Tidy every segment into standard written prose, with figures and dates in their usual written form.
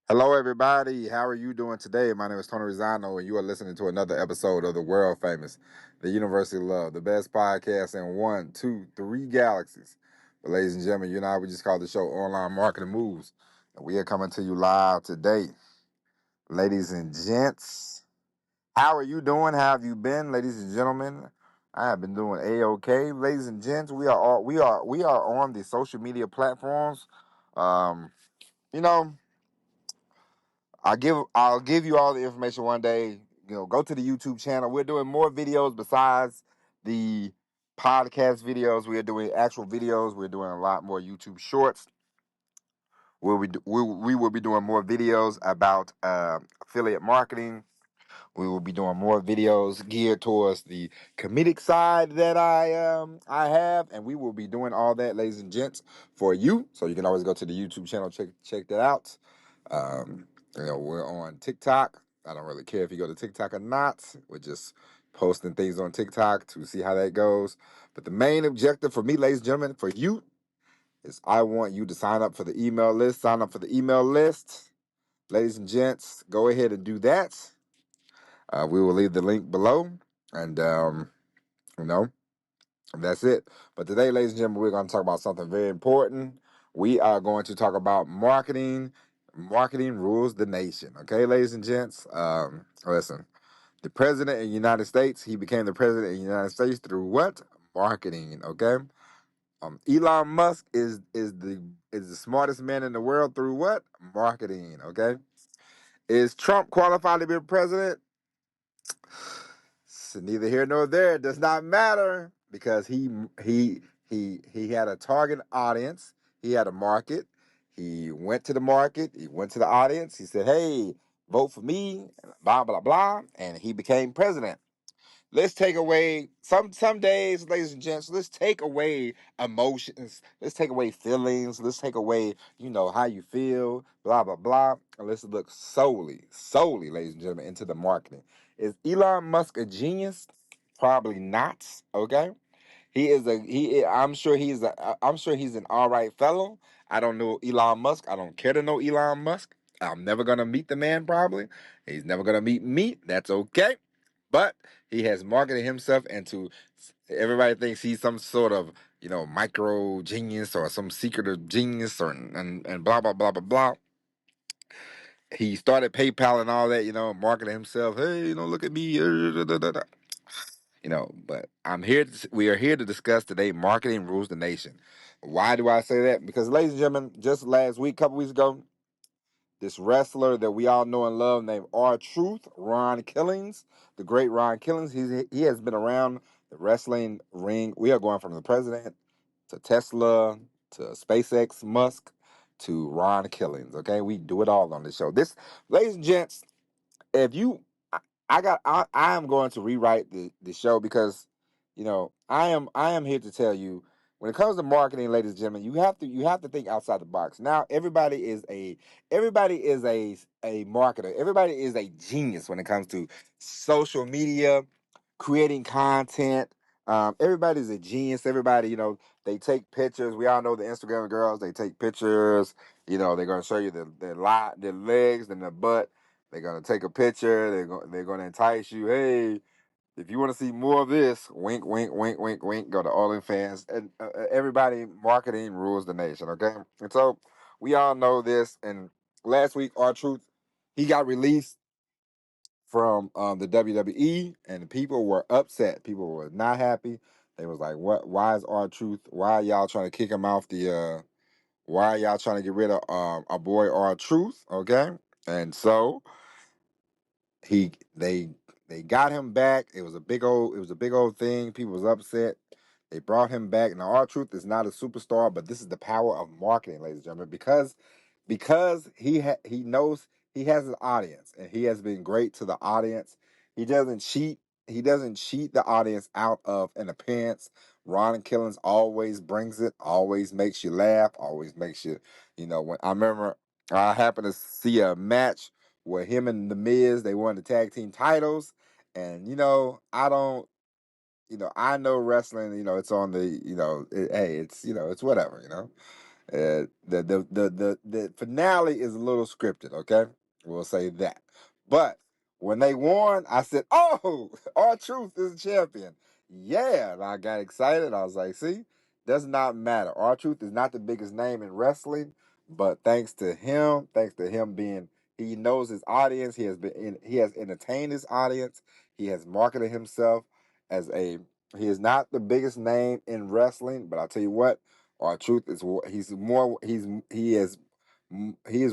Hello, everybody. How are you doing today? My name is Tony Rizzano, and you are listening to another episode of the world famous, the University of Love, the best podcast in 1, 2, 3 galaxies. But, ladies and gentlemen, you and I, we just call the show Online Marketing Moves, and we are coming to you live today. Ladies and gents, how are you doing? How have you been, ladies and gentlemen? I have been doing a-okay, ladies and gents. We are on the social media platforms. Um, you know. I'll give you all the information one day. Go to the YouTube channel. We're doing more videos besides the podcast videos. We are doing actual videos. We're doing a lot more YouTube shorts. We will be doing more videos about affiliate marketing. We will be doing more videos geared towards the comedic side that I have, and we will be doing all that, ladies and gents, for you. So you can always go to the YouTube channel, check that out. We're on TikTok. I don't really care if you go to TikTok or not. We're just posting things on TikTok to see how that goes. But the main objective for me, ladies and gentlemen, for you, is I want you to sign up for the email list. Sign up for the email list. Ladies and gents, go ahead and do that. We will leave the link below, and you know, that's it. But today, ladies and gentlemen, we're going to talk about something very important. We are going to talk about marketing. Marketing rules the nation. Okay, ladies and gents. Listen, the president of the United States, he became the president of the United States through what? Marketing. Okay. Elon Musk is the smartest man in the world through what? Marketing. Okay. Is Trump qualified to be president? So neither here nor there. It does not matter because he had a target audience. He had a market. He went to the market. He went to the audience. He said, "Hey, vote for me." Blah blah blah, and he became president. Let's take away some days, ladies and gents. Let's take away emotions. Let's take away feelings. Let's take away, how you feel. Blah blah blah. And let's look solely, ladies and gentlemen, into the marketing. Is Elon Musk a genius? Probably not. Okay. He is a he. I'm sure he's an all right fellow. I don't know Elon Musk. I don't care to know Elon Musk. I'm never gonna meet the man. Probably he's never gonna meet me. That's okay. But he has marketed himself into. Everybody thinks he's some sort of micro genius or some secretive genius or and blah blah blah blah blah. He started PayPal and all that. Marketing himself. Hey, look at me. But we are here to discuss today marketing rules the nation. Why do I say that? Because, ladies and gentlemen, just last week, a couple weeks ago, this wrestler that we all know and love named R-Truth, Ron Killings, the great Ron Killings, he has been around the wrestling ring. We are going from the president to Tesla to SpaceX Musk to Ron Killings. Okay, we do it all on this show. This, ladies and gents, if you I am going to rewrite the show because I am here to tell you when it comes to marketing, ladies and gentlemen, you have to think outside the box. Now everybody is a marketer. Everybody is a genius when it comes to social media, creating content. Everybody's a genius. Everybody, they take pictures. We all know the Instagram girls. They take pictures. They're gonna show you their legs and their butt. They're gonna take a picture. They're gonna entice you. Hey, if you want to see more of this, wink, wink, wink, wink, wink. Go to OnlyFans. And everybody, marketing rules the nation. Okay, and so we all know this. And last week, R-Truth, he got released from the WWE, and the people were upset. People were not happy. They was like, "What? Why is R-Truth? Why are y'all trying to kick him off the? Why are y'all trying to get rid of our boy R-Truth?" Okay, and so he they got him back. It was a big old thing. People was upset. They brought him back. Now, R-Truth is not a superstar, but this is the power of marketing, ladies and gentlemen, because he knows he has an audience and he has been great to the audience. He doesn't cheat. He doesn't cheat the audience out of an appearance. Ron Killings always brings it, always makes you laugh, always makes you, when I remember I happened to see a match where him and the Miz, they won the tag team titles. And I don't, I know wrestling, it's on the, hey, it's, it's whatever. The finale is a little scripted, okay? We'll say that. But when they won, I said, "Oh, R-Truth is a champion." Yeah, and I got excited. I was like, "See, does not matter. R-Truth is not the biggest name in wrestling, but thanks to him being, he knows his audience. He has entertained his audience. He has marketed himself as a. He is not the biggest name in wrestling, but I'll tell you what." Our truth is he is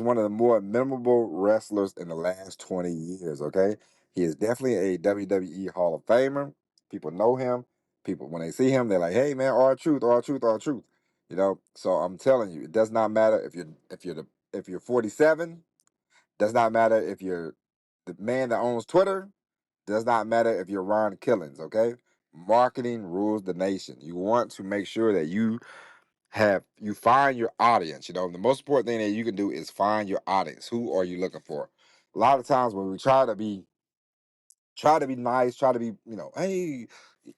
one of the more memorable wrestlers in the last 20 years. Okay, he is definitely a WWE Hall of Famer. People know him. People when they see him, they're like, "Hey man, our truth, our truth, our truth." You know. So I'm telling you, it does not matter if you're 47. Does not matter if you're the man that owns Twitter. Does not matter if you're Ron Killings. Okay, marketing rules the nation. You want to make sure that you find your audience. You know, the most important thing that you can do is find your audience. Who are you looking for? A lot of times when we try to be nice, try to be, hey,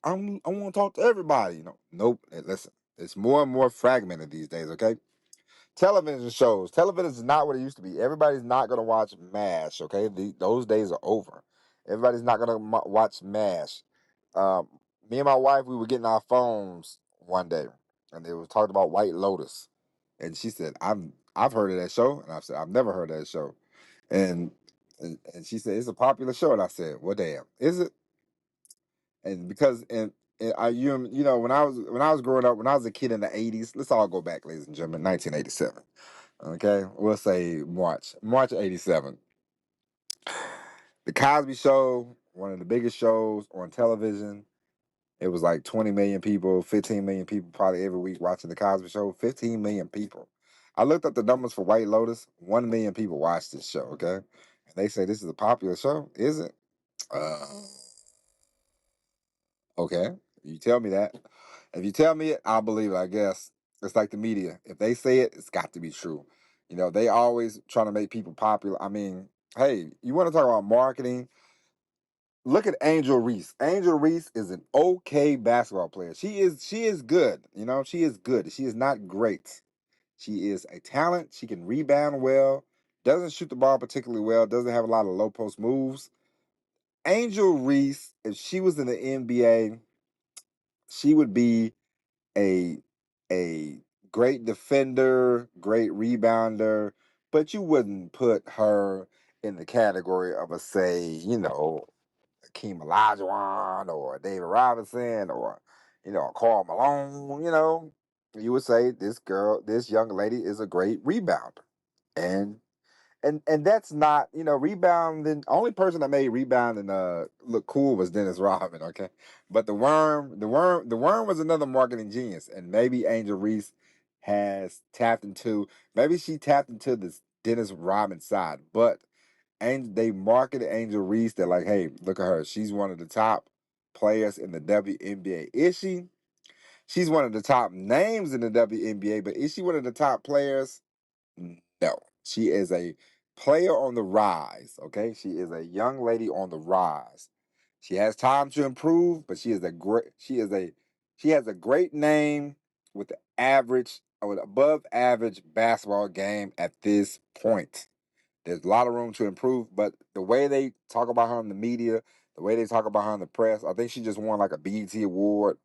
I want to talk to everybody. Nope. Hey, listen, it's more and more fragmented these days. Okay, television shows. Television is not what it used to be. Everybody's not going to watch MASH. Okay, those days are over. Everybody's not going to watch MASH. Me and my wife, we were getting our phones one day, and they was talking about White Lotus, and she said, I've heard of that show," and I said, "I've never heard of that show," and and she said, "It's a popular show," and I said, "Well, damn, is it?" And because and when I was growing up, when I was a kid in the '80s, let's all go back, ladies and gentlemen, 1987. Okay, we'll say March '87. The Cosby Show, one of the biggest shows on television. It was like 20 million people, 15 million people probably every week watching the Cosby Show. 15 million people. I looked up the numbers for White Lotus. 1 million people watched this show. Okay, and they say this is a popular show. Is it? Uh, okay. You tell me that. If you tell me it, I'll believe it. I guess it's like the media. If they say it, it's got to be true. They always trying to make people popular. I mean, hey, you want to talk about marketing? Look at Angel Reese. Angel Reese is an okay basketball player. She is good. She is good. She is not great. She is a talent. She can rebound well. Doesn't shoot the ball particularly well. Doesn't have a lot of low post moves. Angel Reese, if she was in the NBA, she would be a a great defender, great rebounder, but you wouldn't put her in the category of a, say, Hakeem Olajuwon or David Robinson or Karl Malone. You would say this young lady is a great rebounder, and and that's not, rebounding. Only person that made rebounding look cool was Dennis Rodman. Okay, but the worm was another marketing genius, and maybe Angel Reese has tapped into. Maybe she tapped into this Dennis Rodman side, but and they marketed Angel Reese. They're like, hey, look at her. She's one of the top players in the WNBA. Is she? She's one of the top names in the WNBA, but is she one of the top players? No. She is a player on the rise. Okay. She is a young lady on the rise. She has time to improve, but she has a great name with the average or with above average basketball game at this point. There's a lot of room to improve, but the way they talk about her in the media, the way they talk about her in the press, I think she just won like a BET award.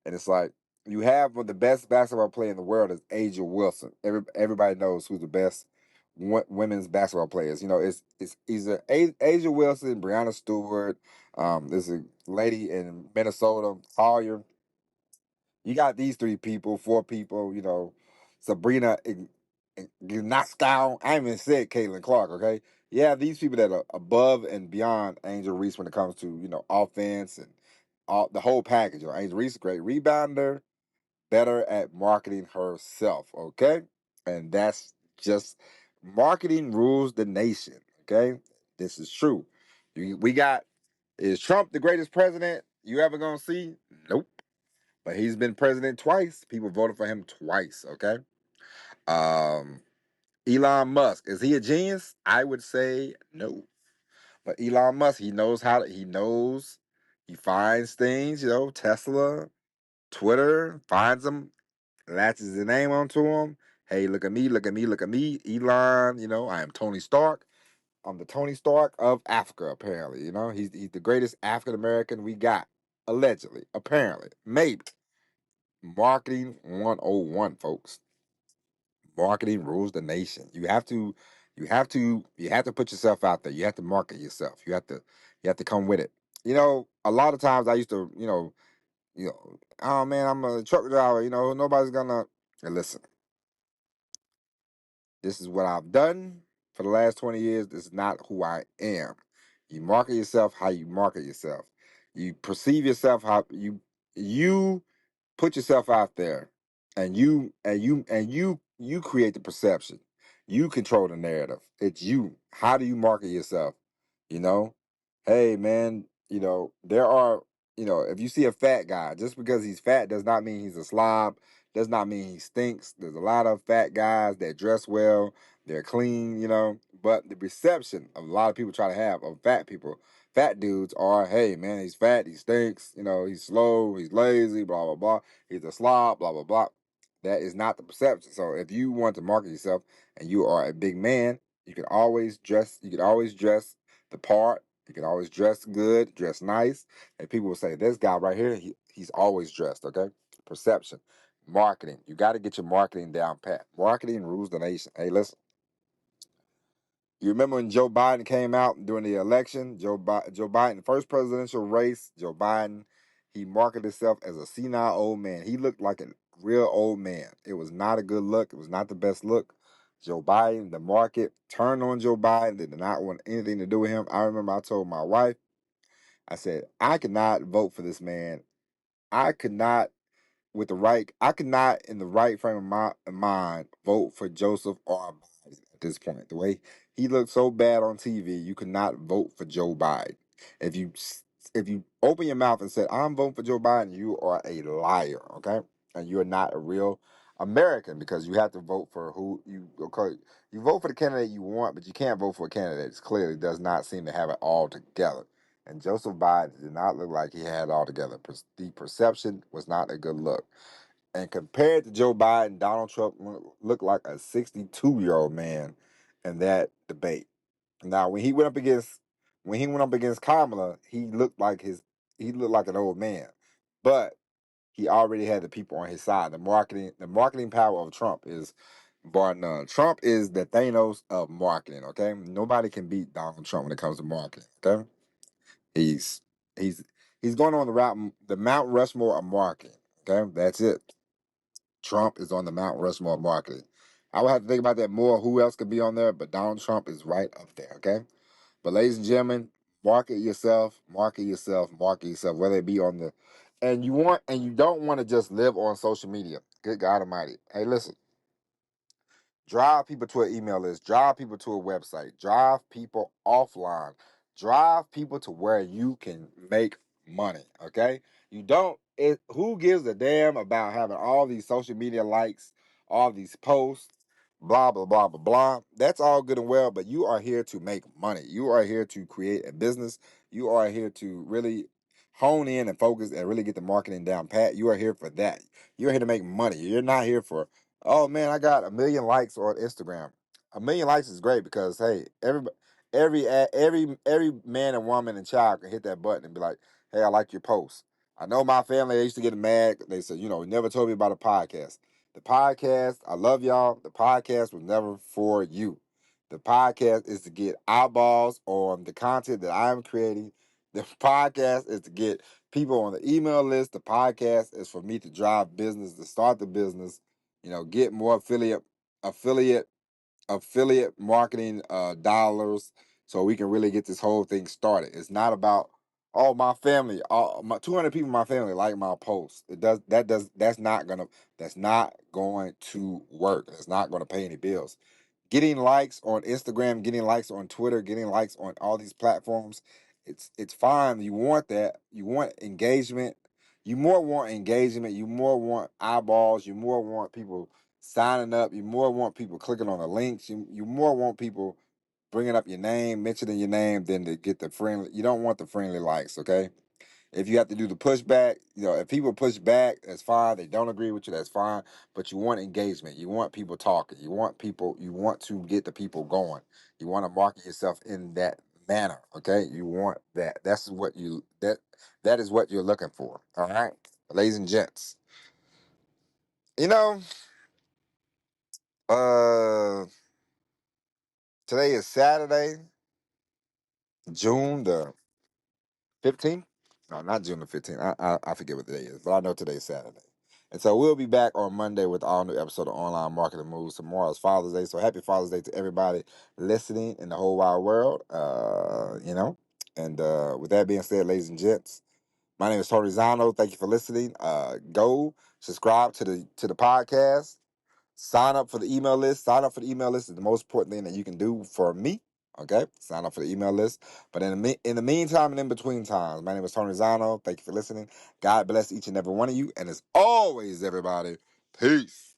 And it's like you have one of the best basketball player in the world is Aja Wilson. Everybody knows who's the best women's basketball players. It's either Aja Wilson, Brianna Stewart. There's a lady in Minnesota, Collier. You got these three people, four people. Sabrina Gnaskow. I haven't even said Caitlin Clark. Okay, yeah, these people that are above and beyond Angel Reese when it comes to offense and all the whole package. Angel Reese, great rebounder, better at marketing herself. Okay, and that's just marketing rules the nation. Okay, this is true. We got, is Trump the greatest president you ever gonna see? Nope. But he's been president twice. People voted for him twice. Okay. Um, Elon Musk, is he a genius? I would say no. But Elon Musk, he finds things. Tesla, Twitter finds them, latches the name onto them, Hey, look at me, look at me, look at me, Elon. I am Tony Stark. I'm the Tony Stark of Africa. Apparently, he's the greatest African American we got. Allegedly, apparently, maybe. Marketing 101, folks. Marketing rules the nation. You have to put yourself out there. You have to market yourself. You have to come with it. A lot of times I used to, oh man, I'm a truck driver. Nobody's gonna. And listen, this is what I've done for the last 20 years. This is not who I am. You market yourself how you market yourself. You perceive yourself how you put yourself out there, and you create the perception. You control the narrative. It's you. How do you market yourself? you know hey man, there are, if you see a fat guy, just because he's fat does not mean he's a slob, does not mean he stinks. There's a lot of fat guys that dress well, they're clean, but the perception of a lot of people try to have of fat people, fat dudes, are, hey man, he's fat, he stinks, he's slow, he's lazy, blah blah blah, he's a slob, blah blah blah. That is not the perception. So if you want to market yourself and you are a big man, you can always dress the part. You can always dress good, dress nice, and people will say, "This guy right here, he's always dressed." Okay, perception, marketing. You got to get your marketing down pat. Marketing rules the nation. Hey, listen. You remember when Joe Biden came out during the election? Joe Biden, first presidential race. Joe Biden, he marketed himself as a senile old man. He looked like a real old man. It was not a good look. It was not the best look. Joe Biden, the market turned on Joe Biden. They did not want anything to do with him. I remember I told my wife, I said, I could not vote for this man. I could not I could not, in the right frame of my mind, vote for Joseph or Biden at this point. The way he looked so bad on TV, you could not vote for Joe Biden. If you if you open your mouth and said, I'm voting for Joe Biden, you are a liar, okay? And you're not a real American, because you have to vote for who you, okay, you vote for the candidate you want, but you can't vote for a candidate that clearly does not seem to have it all together. And Joseph Biden did not look like he had it all together. The perception was not a good look. And compared to Joe Biden, Donald Trump looked like a 62-year-old man in that debate. Now, when he went up against Kamala, he looked like an old man, but he already had the people on his side. The marketing power of Trump is bar none. Trump is the Thanos of marketing. Okay, nobody can beat Donald Trump when it comes to marketing. Okay, he's he's he's going on the Mount Rushmore of marketing. Okay, that's it. Trump is on the Mount Rushmore of marketing. I would have to think about that more. Who else could be on there? But Donald Trump is right up there. Okay. But ladies and gentlemen, market yourself, market yourself, market yourself. Whether it be on the, and you don't want to just live on social media. Good God Almighty. Hey, listen. Drive people to an email list. Drive people to a website. Drive people offline. Drive people to where you can make money. Okay? You don't. Who gives a damn about having all these social media likes, all these posts, blah blah blah blah blah? That's all good and well, but you are here to make money. You are here to create a business. You are here to really hone in and focus and really get the marketing down pat. You are here for that. You're here to make money. You're not here for, oh man, I got 1 million likes on Instagram. 1 million likes is great because, hey, every man and woman and child can hit that button and be like, hey, I like your post. I know my family, they used to get mad. They said, you never told me about a podcast. The podcast, I love y'all. The podcast was never for you. The podcast is to get eyeballs on the content that I'm creating. The podcast is to get people on the email list. The podcast is for me to drive business, to start the business, get more affiliate affiliate marketing dollars, so we can really get this whole thing started. It's not about, oh, my family, my 200 people in my family like my post. That's not going to work. It's not going to pay any bills. Getting likes on Instagram, getting likes on Twitter, getting likes on all these platforms, it's fine. You want that. You want engagement. You more want engagement. You more want eyeballs. You more want people signing up. You more want people clicking on the links. You more want people bringing up your name, mentioning your name, than to get the friendly. You don't want the friendly likes, okay? If you have to do the pushback, if people push back, that's fine. They don't agree with you, that's fine. But you want engagement. You want people talking. You want to get the people going. You want to market yourself in that manner. Okay. You want that. That is what you're looking for. All right. Ladies and gents. You know, uh today is Saturday, June the 15th? No, not June the 15th. I forget what the day is, but I know today's Saturday. And so we'll be back on Monday with all new episode of Online Marketing Moves. Tomorrow's Father's Day. So happy Father's Day to everybody listening in the whole wide world. And with that being said, ladies and gents, my name is Tony Zano. Thank you for listening. Go subscribe to the podcast. Sign up for the email list. Sign up for the email list is the most important thing that you can do for me. Okay, sign up for the email list. But in the meantime and in between times, my name is Tony Zano. Thank you for listening. God bless each and every one of you. And as always, everybody, peace.